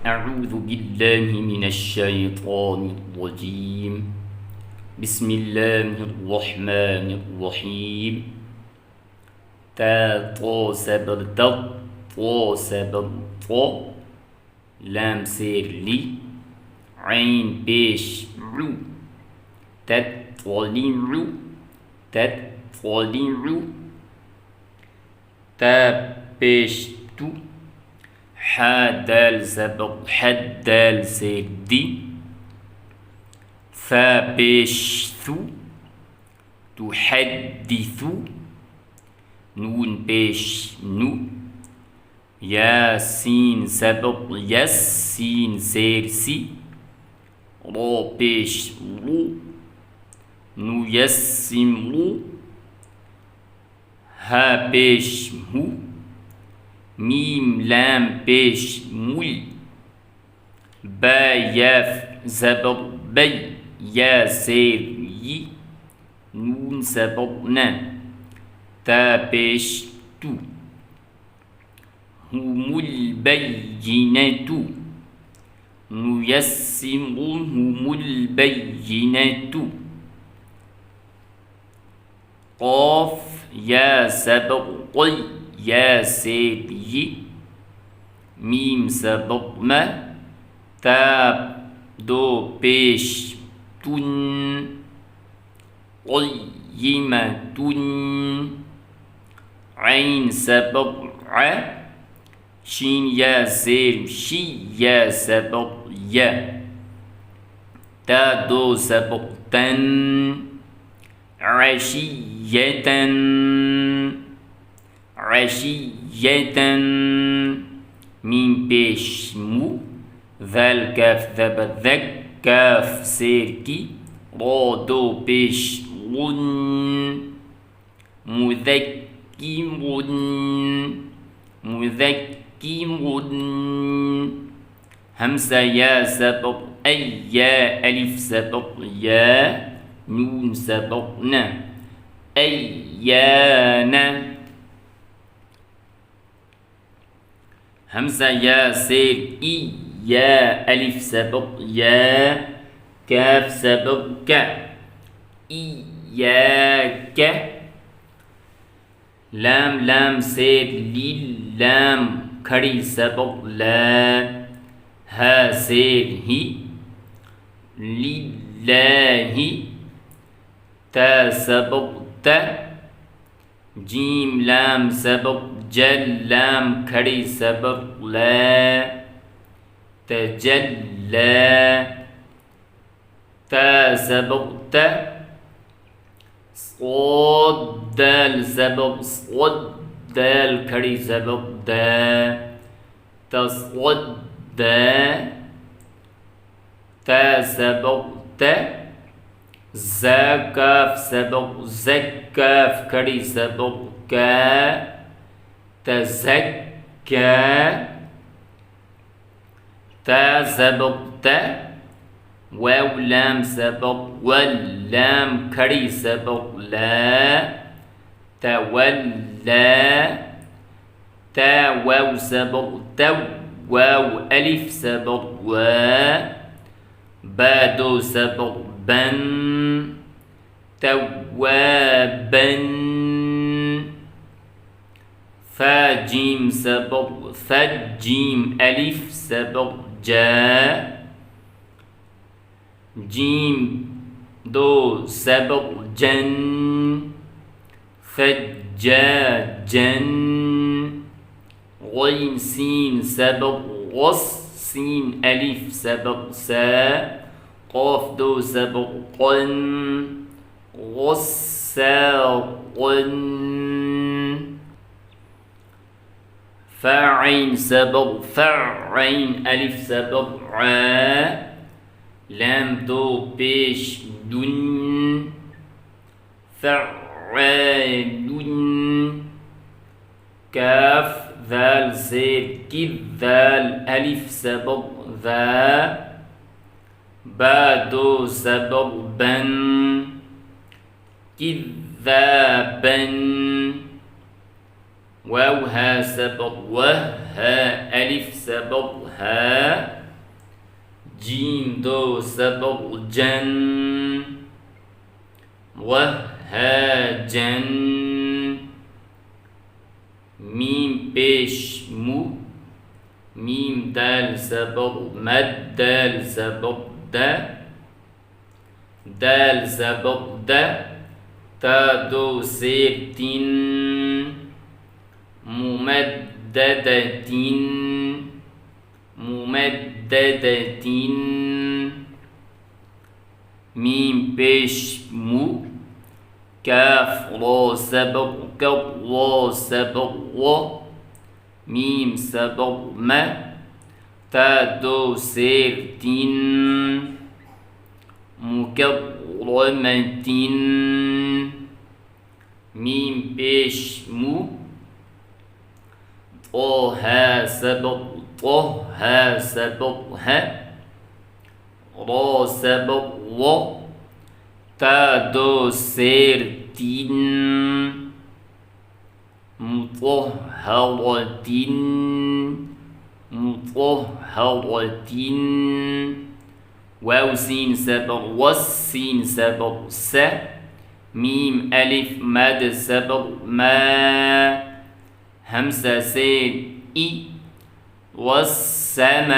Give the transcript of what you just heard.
أعوذ بالله من الشيطان الرجيم. بسم الله الرحمن الرحيم. تا طا سبر تط طا سبر طا لام سير لي عين بيش رو تت طالين رو تت طالين رو تا بيش تو حدال زبر حدال سير دي فبيش ثو تحدث نون بيش نو ياسين سبق يسين سيرسي را بيش رو نو يسم رو ها بيش هو ميم لام بيش مول با ياف زبر بي يا سير يي نون سبقنا تا بيش تو هم البينات نيسرهم البينات قاف يا سبق يا سيدي ميم سبقنا تا دو بيش تن قيمة عين سبق شين يا زير شي يا سبق يا تا دو سبق تن عشية عشية من بيش مو ذا الكاف ذا ذك كاف سيركي را دو بيش ون مذكر مذكر همزة يا سبق أي يا ألف سبق يا نون سبقنا أيانا همزة يا سير إي يا ألف سبق يا كاف سبق ك إياك لام لام سير لي لام खड़ी सबक ला हा सेर ही लिल्लाहि ता सबक त जीम लाम सबक जल लाम खड़ी सबक ला तजल्ला ता सबक त صاد دال سبب صد دال खड़ी सबक دا تصدى تا سبق تا زا كاف سبق زكاف खड़ी सबक का تزكى تا سبق تا واو لام سبق واللام खड़ी सबक لا تولى تا واو سبق تو واو ألف سبق و با دو سبق بن توابا فا جيم سبق فجيم ألف سبق جا جيم دو سبق جن فجاجا غين سين سبق غص سين ألف سبق سا قاف دو سبق قن غساقن فعين سبق فعين ألف سبق عا لام دو بيش دن فعال كاف ذال زير كذ ذال ألف سبق ذا با دو سبق بن كذابا واو ها سبق وه ها ألف سبق ها جيم دو سبق جن وه ها جن ميم بيش مو ميم دال سبق مد دال سبق دا دال سبق دا تا دو سير تين ممددة ممددة ميم بيش مو كاف را سبق كف را سبق و ميم سبق ما تا دو سير تين مكرمة ميم بيش مو طه سبق طه سبق ها را سبق و تا دو سير تين مطهرة مطهرة واو سين سبق والسين سبق س ميم ألف مد سبق ما همسة سين إي والسماء